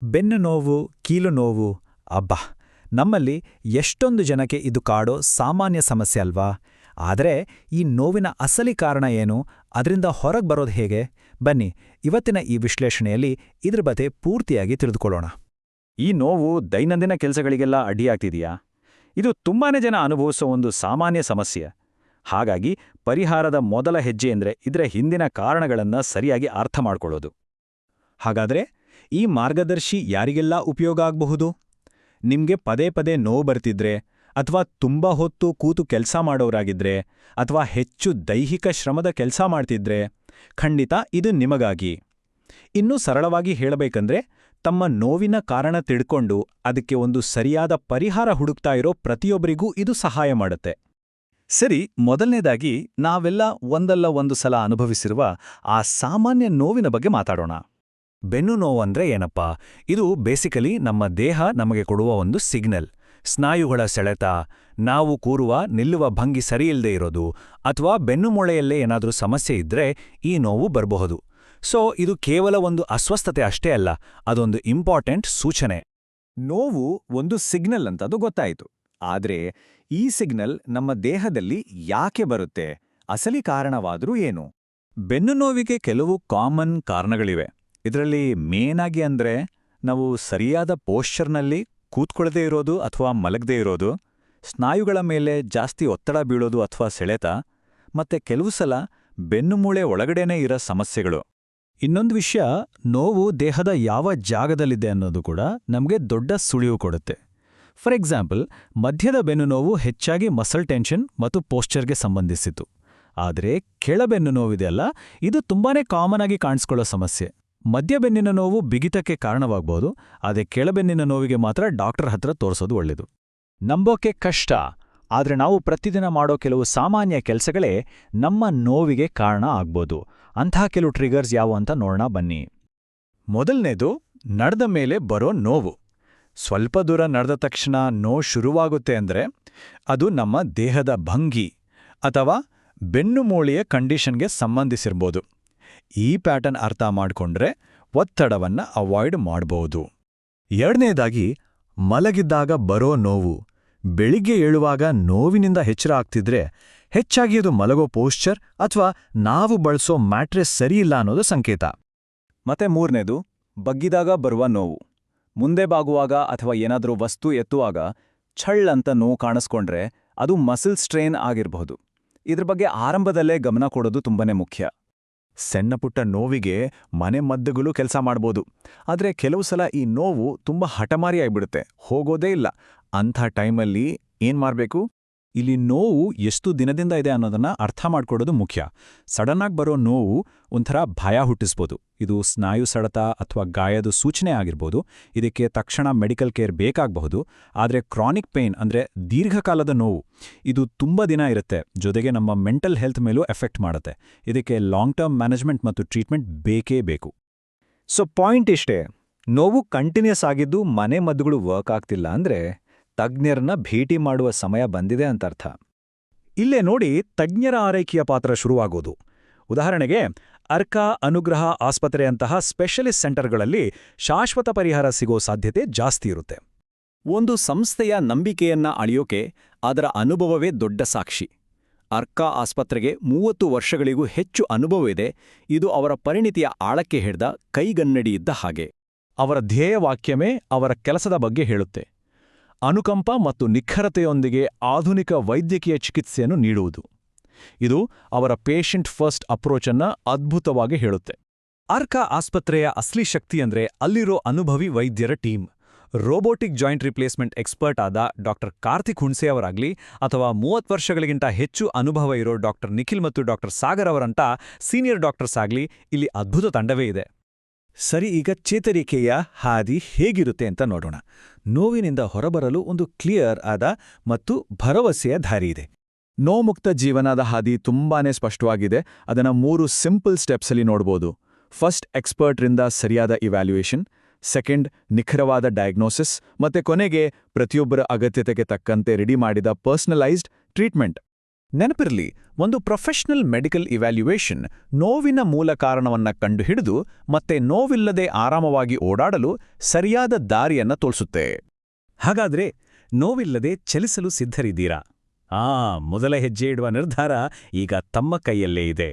ಬೆನ್ನು ನೋವು, ಕೀಲು ನೋವು, ಅಬ್ಬಾ, ನಮ್ಮಲ್ಲಿ ಎಷ್ಟೊಂದು ಜನಕ್ಕೆ ಇದು ಕಾಡೋ ಸಾಮಾನ್ಯ ಸಮಸ್ಯೆ ಅಲ್ವಾ? ಆದರೆ ಈ ನೋವಿನ ಅಸಲಿ ಕಾರಣ ಏನು, ಅದರಿಂದ ಹೊರಗೆ ಬರೋದು ಹೇಗೆ? ಬನ್ನಿ, ಇವತ್ತಿನ ಈ ವಿಶ್ಲೇಷಣೆಯಲ್ಲಿ ಇದ್ರ ಬಗ್ಗೆ ಪೂರ್ತಿಯಾಗಿ ತಿಳಿದುಕೊಳ್ಳೋಣ. ಈ ನೋವು ದೈನಂದಿನ ಕೆಲಸಗಳಿಗೆಲ್ಲ ಅಡ್ಡಿಯಾಗ್ತಿದೆಯಾ? ಇದು ತುಂಬಾನೇ ಜನ ಅನುಭವಿಸೋ ಒಂದು ಸಾಮಾನ್ಯ ಸಮಸ್ಯೆ. ಹಾಗಾಗಿ ಪರಿಹಾರದ ಮೊದಲ ಹೆಜ್ಜೆ ಎಂದ್ರೆ ಇದರ ಹಿಂದಿನ ಕಾರಣಗಳನ್ನು ಸರಿಯಾಗಿ ಅರ್ಥ ಮಾಡ್ಕೊಳ್ಳೋದು. ಹಾಗಾದ್ರೆ ಈ ಮಾರ್ಗದರ್ಶಿ ಯಾರಿಗೆಲ್ಲ ಉಪಯೋಗ ಆಗಬಹುದು? ನಿಮ್ಗೆ ಪದೇ ಪದೇ ನೋವು ಬರ್ತಿದ್ರೆ, ಅಥವಾ ತುಂಬಾ ಹೊತ್ತು ಕೂತು ಕೆಲಸ ಮಾಡೋರಾಗಿದ್ರೆ, ಅಥವಾ ಹೆಚ್ಚು ದೈಹಿಕ ಶ್ರಮದ ಕೆಲಸ ಮಾಡ್ತಿದ್ರೆ, ಖಂಡಿತ ಇದು ನಿಮಗಾಗಿ. ಇನ್ನೂ ಸರಳವಾಗಿ ಹೇಳಬೇಕಂದ್ರೆ, ತಮ್ಮ ನೋವಿನ ಕಾರಣ ತಿಳ್ಕೊಂಡು ಅದಕ್ಕೆ ಒಂದು ಸರಿಯಾದ ಪರಿಹಾರ ಹುಡುಕ್ತಾ ಇರೋ ಪ್ರತಿಯೊಬ್ಬರಿಗೂ ಇದು ಸಹಾಯ ಮಾಡುತ್ತೆ. ಸರಿ, ಮೊದಲನೇದಾಗಿ ನಾವೆಲ್ಲ ಒಂದಲ್ಲ ಒಂದು ಸಲ ಅನುಭವಿಸಿರುವ ಆ ಸಾಮಾನ್ಯ ನೋವಿನ ಬಗ್ಗೆ ಮಾತಾಡೋಣ. ಬೆನ್ನು ನೋವಂದ್ರೆ ಏನಪ್ಪಾ? ಇದು ಬೇಸಿಕಲಿ ನಮ್ಮ ದೇಹ ನಮಗೆ ಕೊಡುವ ಒಂದು ಸಿಗ್ನಲ್. ಸ್ನಾಯುಗಳ ಸೆಳೆತ, ನಾವು ಕೂರುವ ನಿಲ್ಲುವ ಭಂಗಿ ಸರಿಯಿಲ್ಲದೆ ಇರೋದು, ಅಥವಾ ಬೆನ್ನುಮೂಳೆಯಲ್ಲೇ ಏನಾದರೂ ಸಮಸ್ಯೆ ಇದ್ರೆ ಈ ನೋವು ಬರಬಹುದು. ಸೊ ಇದು ಕೇವಲ ಒಂದು ಅಸ್ವಸ್ಥತೆ ಅಷ್ಟೇ ಅಲ್ಲ, ಅದೊಂದು ಇಂಪಾರ್ಟೆಂಟ್ ಸೂಚನೆ. ನೋವು ಒಂದು ಸಿಗ್ನಲ್ ಅಂತ ಅದು ಗೊತ್ತಾಯಿತು. ಆದ್ರೆ ಈ ಸಿಗ್ನಲ್ ನಮ್ಮ ದೇಹದಲ್ಲಿ ಯಾಕೆ ಬರುತ್ತೆ? ಅಸಲಿ ಕಾರಣವಾದ್ರೂ ಏನು? ಬೆನ್ನು ನೋವಿಗೆ ಕೆಲವು ಕಾಮನ್ ಕಾರಣಗಳಿವೆ. ಇದರಲ್ಲಿ ಮೇನಾಗಿ ಅಂದ್ರೆ, ನಾವು ಸರಿಯಾದ ಪೋಶ್ಚರ್ನಲ್ಲಿ ಕೂತ್ಕೊಳ್ಳದೇ ಇರೋದು ಅಥವಾ ಮಲಗದೇ ಇರೋದು, ಸ್ನಾಯುಗಳ ಮೇಲೆ ಜಾಸ್ತಿ ಒತ್ತಡ ಬೀಳೋದು ಅಥವಾ ಸೆಳೆತ, ಮತ್ತೆ ಕೆಲವು ಸಲ ಬೆನ್ನುಮೂಳೆ ಒಳಗಡೆನೇ ಇರೋ ಸಮಸ್ಯೆಗಳು. ಇನ್ನೊಂದು ವಿಷಯ, ನೋವು ದೇಹದ ಯಾವ ಜಾಗದಲ್ಲಿದೆ ಅನ್ನೋದು ಕೂಡ ನಮಗೆ ದೊಡ್ಡ ಸುಳಿವು ಕೊಡುತ್ತೆ. ಫಾರ್ ಎಕ್ಸಾಂಪಲ್, ಮಧ್ಯದ ಬೆನ್ನು ನೋವು ಹೆಚ್ಚಾಗಿ ಮಸಲ್ ಟೆನ್ಷನ್ ಮತ್ತು ಪೋಶ್ಚರ್ಗೆ ಸಂಬಂಧಿಸಿತು. ಆದರೆ ಕೆಳಬೆನ್ನು ನೋವಿದೆಯಲ್ಲ, ಇದು ತುಂಬಾನೇ ಕಾಮನ್ ಆಗಿ ಕಾಣಿಸ್ಕೊಳ್ಳೋ ಸಮಸ್ಯೆ. ಮಧ್ಯಬೆನ್ನಿನ ನೋವು ಬಿಗಿತಕ್ಕೆ ಕಾರಣವಾಗಬಹುದು, ಆದರೆ ಕೆಳಬೆನ್ನಿನ ನೋವಿಗೆ ಮಾತ್ರ ಡಾಕ್ಟರ್ ಹತ್ರ ತೋರಿಸೋದು ಒಳ್ಳೆಯದು. ನಂಬೋಕೆ ಕಷ್ಟ, ಆದರೆ ನಾವು ಪ್ರತಿದಿನ ಮಾಡೋ ಕೆಲವು ಸಾಮಾನ್ಯ ಕೆಲಸಗಳೇ ನಮ್ಮ ನೋವಿಗೆ ಕಾರಣ ಆಗ್ಬೋದು. ಅಂಥ ಕೆಲವು ಟ್ರಿಗರ್ಸ್ ಯಾವುವು ಅಂತ ನೋಡೋಣ ಬನ್ನಿ. ಮೊದಲನೇದು, ನಡೆದ ಮೇಲೆ ಬರೋ ನೋವು. ಸ್ವಲ್ಪ ದೂರ ನಡೆದ ತಕ್ಷಣ ನೋವು ಶುರುವಾಗುತ್ತೆ ಅಂದ್ರೆ ಅದು ನಮ್ಮ ದೇಹದ ಭಂಗಿ ಅಥವಾ ಬೆನ್ನುಮೂಳೆಯ ಕಂಡೀಷನ್ಗೆ ಸಂಬಂಧಿಸಿರ್ಬೋದು. ಈ ಪ್ಯಾಟರ್ನ್ ಅರ್ಥ ಮಾಡ್ಕೊಂಡ್ರೆ ಒತ್ತಡವನ್ನ ಅವಾಯ್ಡ್ ಮಾಡ್ಬೋದು. ಎರಡನೇದಾಗಿ, ಮಲಗಿದ್ದಾಗ ಬರೋ ನೋವು. ಬೆಳಿಗ್ಗೆ ಏಳುವಾಗ ನೋವಿನಿಂದ ಎಚ್ಚರ ಆಗ್ತಿದ್ರೆ ಹೆಚ್ಚಾಗಿ ಅದು ಮಲಗೋ ಪೋಶ್ಚರ್ ಅಥವಾ ನಾವು ಬಳಸೋ ಮ್ಯಾಟ್ರೆಸ್ ಸರಿಯಿಲ್ಲ ಅನ್ನೋದು ಸಂಕೇತ. ಮತ್ತೆ ಮೂರನೇದು, ಬಗ್ಗಿದಾಗ ಬರುವ ನೋವು. ಮುಂದೆ ಬಾಗುವಾಗ ಅಥವಾ ಏನಾದರೂ ವಸ್ತು ಎತ್ತುವಾಗ ಛಳ್ ಅಂತ ನೋವು ಕಾಣಿಸ್ಕೊಂಡ್ರೆ ಅದು ಮಸಿಲ್ ಸ್ಟ್ರೇನ್ ಆಗಿರಬಹುದು. ಇದ್ರ ಬಗ್ಗೆ ಆರಂಭದಲ್ಲೇ ಗಮನ ಕೊಡೋದು ತುಂಬಾನೇ ಮುಖ್ಯ. ಸಣ್ಣಪುಟ್ಟ ನೋವಿಗೆ ಮನೆ ಮದ್ದುಗಳು ಕೆಲಸ ಮಾಡ್ಬೋದು, ಆದರೆ ಕೆಲವು ಸಲ ಈ ನೋವು ತುಂಬ ಹಠಮಾರಿಯಾಗ್ಬಿಡುತ್ತೆ, ಹೋಗೋದೇ ಇಲ್ಲ. ಅಂಥ ಟೈಮಲ್ಲಿ ಏನ್ ಮಾಡ್ಬೇಕು? ಇಲ್ಲಿ ನೋವು ಎಷ್ಟು ದಿನದಿಂದ ಇದೆ ಅನ್ನೋದನ್ನ ಅರ್ಥ ಮಾಡ್ಕೊಡೋದು ಮುಖ್ಯ. ಸಡನ್ನಾಗಿ ಬರೋ ನೋವು ಒಂಥರ ಭಯ ಹುಟ್ಟಿಸ್ಬೋದು. ಇದು ಸ್ನಾಯು ಸೆಳೆತ ಅಥವಾ ಗಾಯದ ಸೂಚನೆ ಆಗಿರ್ಬೋದು. ಇದಕ್ಕೆ ತಕ್ಷಣ ಮೆಡಿಕಲ್ ಕೇರ್ ಬೇಕಾಗಬಹುದು. ಆದರೆ ಕ್ರಾನಿಕ್ ಪೇನ್ ಅಂದ್ರೆ ದೀರ್ಘಕಾಲದ ನೋವು, ಇದು ತುಂಬ ದಿನ ಇರುತ್ತೆ, ಜೊತೆಗೆ ನಮ್ಮ ಮೆಂಟಲ್ ಹೆಲ್ತ್ ಮೇಲೂ ಎಫೆಕ್ಟ್ ಮಾಡುತ್ತೆ. ಇದಕ್ಕೆ ಲಾಂಗ್ ಟರ್ಮ್ ಮ್ಯಾನೇಜ್ಮೆಂಟ್ ಮತ್ತು ಟ್ರೀಟ್ಮೆಂಟ್ ಬೇಕೇ ಬೇಕು. ಸೊ ಪಾಯಿಂಟ್ ಇಷ್ಟೇ, ನೋವು ಕಂಟಿನ್ಯೂಸ್ ಆಗಿದ್ದು ಮನೆ ಮದ್ದುಗಳು ವರ್ಕ್ ಆಗ್ತಿಲ್ಲ ಅಂದ್ರೆ ತಜ್ಞರನ್ನ ಭೇಟಿ ಮಾಡುವ ಸಮಯ ಬಂದಿದೆ ಅಂತರ್ಥ. ಇಲ್ಲೇ ನೋಡಿ ತಜ್ಞರ ಆರೈಕೆಯ ಪಾತ್ರ ಶುರುವಾಗೋದು. ಉದಾಹರಣೆಗೆ, ಅರ್ಕಾ ಅನುಗ್ರಹ ಆಸ್ಪತ್ರೆಯಂತಹ ಸ್ಪೆಷಲಿಸ್ಟ್ ಸೆಂಟರ್ಗಳಲ್ಲಿ ಶಾಶ್ವತ ಪರಿಹಾರ ಸಿಗೋ ಸಾಧ್ಯತೆ ಜಾಸ್ತಿ ಇರುತ್ತೆ. ಒಂದು ಸಂಸ್ಥೆಯ ನಂಬಿಕೆಯನ್ನ ಅಳಿಯೋಕೆ ಅದರ ಅನುಭವವೇ ದೊಡ್ಡ ಸಾಕ್ಷಿ. ಅರ್ಕಾ ಆಸ್ಪತ್ರೆಗೆ 30 ವರ್ಷಗಳಿಗೂ ಹೆಚ್ಚು ಅನುಭವವಿದೆ. ಇದು ಅವರ ಪರಿಣಿತಿಯ ಆಳಕ್ಕೆ ಹಿಡಿದ ಕೈಗನ್ನಡಿ ಇದ್ದ ಹಾಗೆ. ಅವರ ಧ್ಯೇಯವಾಕ್ಯವೇ ಅವರ ಕೆಲಸದ ಬಗ್ಗೆ ಹೇಳುತ್ತೆ. ಅನುಕಂಪ ಮತ್ತು ನಿಖರತೆಯೊಂದಿಗೆ ಆಧುನಿಕ ವೈದ್ಯಕೀಯ ಚಿಕಿತ್ಸೆಯನ್ನು ನೀಡುವುದು. ಇದು ಅವರ ಪೇಷಂಟ್ ಫಸ್ಟ್ ಅಪ್ರೋಚನ್ನ ಅದ್ಭುತವಾಗಿ ಹೇಳುತ್ತೆ. ಅರ್ಕಾ ಆಸ್ಪತ್ರೆಯ ಅಸಲಿ ಶಕ್ತಿ ಅಂದ್ರೆ ಅಲ್ಲಿರೋ ಅನುಭವಿ ವೈದ್ಯರ team. Robotic joint replacement expert ಆದ ಡಾಕ್ಟರ್ ಕಾರ್ತಿಕ್ ಹುಣ್ಸೆ ಅವರಾಗ್ಲಿ, ಅಥವಾ 30 ವರ್ಷಗಳಿಗಿಂತ ಹೆಚ್ಚು ಅನುಭವ ಇರೋ ಡಾಕ್ಟರ್ ನಿಖಿಲ್ ಮತ್ತು ಡಾಕ್ಟರ್ ಸಾಗರ್ ಅವರಂಥ ಸೀನಿಯರ್ ಡಾಕ್ಟರ್ಸ್ ಆಗ್ಲಿ, ಇಲ್ಲಿ ಅದ್ಭುತ ತಂಡವೇ ಇದೆ. ಸರಿ, ಈಗ ಚೇತರಿಕೆಯ ಹಾದಿ ಹೇಗಿರುತ್ತೆ ಅಂತ ನೋಡೋಣ. ನೋವಿನಿಂದ ಹೊರಬರಲು ಒಂದು ಕ್ಲಿಯರ್ ಆದ ಮತ್ತು ಭರವಸೆಯ ದಾರಿ ಇದೆ. ನೋವುಮುಕ್ತ ಜೀವನದ ಹಾದಿ ತುಂಬಾನೇ ಸ್ಪಷ್ಟವಾಗಿದೆ. ಅದನ್ನು 3 ಸಿಂಪಲ್ ಸ್ಟೆಪ್ಸಲ್ಲಿ ನೋಡ್ಬೋದು. ಫಸ್ಟ್, ಎಕ್ಸ್ಪರ್ಟ್ರಿಂದ ಸರಿಯಾದ ಇವ್ಯಾಲ್ಯೂಯೇಷನ್. ಸೆಕೆಂಡ್, ನಿಖರವಾದ ಡಯಾಗ್ನೋಸಿಸ್. ಮತ್ತೆ ಕೊನೆಗೆ ಪ್ರತಿಯೊಬ್ಬರ ಅಗತ್ಯತೆಗೆ ತಕ್ಕಂತೆ ರೆಡಿ ಮಾಡಿದ ಪರ್ಸನಲೈಸ್ಡ್ ಟ್ರೀಟ್ಮೆಂಟ್. ನೆನಪಿರಲಿ, ಒಂದು ಪ್ರೊಫೆಷನಲ್ ಮೆಡಿಕಲ್ ಇವ್ಯಾಲ್ಯುಯೇಷನ್ ನೋವಿನ ಮೂಲ ಕಾರಣವನ್ನ ಕಂಡುಹಿಡಿದು ಮತ್ತೆ ನೋವಿಲ್ಲದೆ ಆರಾಮವಾಗಿ ಓಡಾಡಲು ಸರಿಯಾದ ದಾರಿಯನ್ನ ತೋರಿಸುತ್ತೆ. ಹಾಗಾದ್ರೆ ನೋವಿಲ್ಲದೆ ಚಲಿಸಲು ಸಿದ್ಧರಿದ್ದೀರಾ? ಮೊದಲ ಹೆಜ್ಜೆ ಇಡುವ ನಿರ್ಧಾರ ಈಗ ತಮ್ಮ ಕೈಯಲ್ಲೇ ಇದೆ.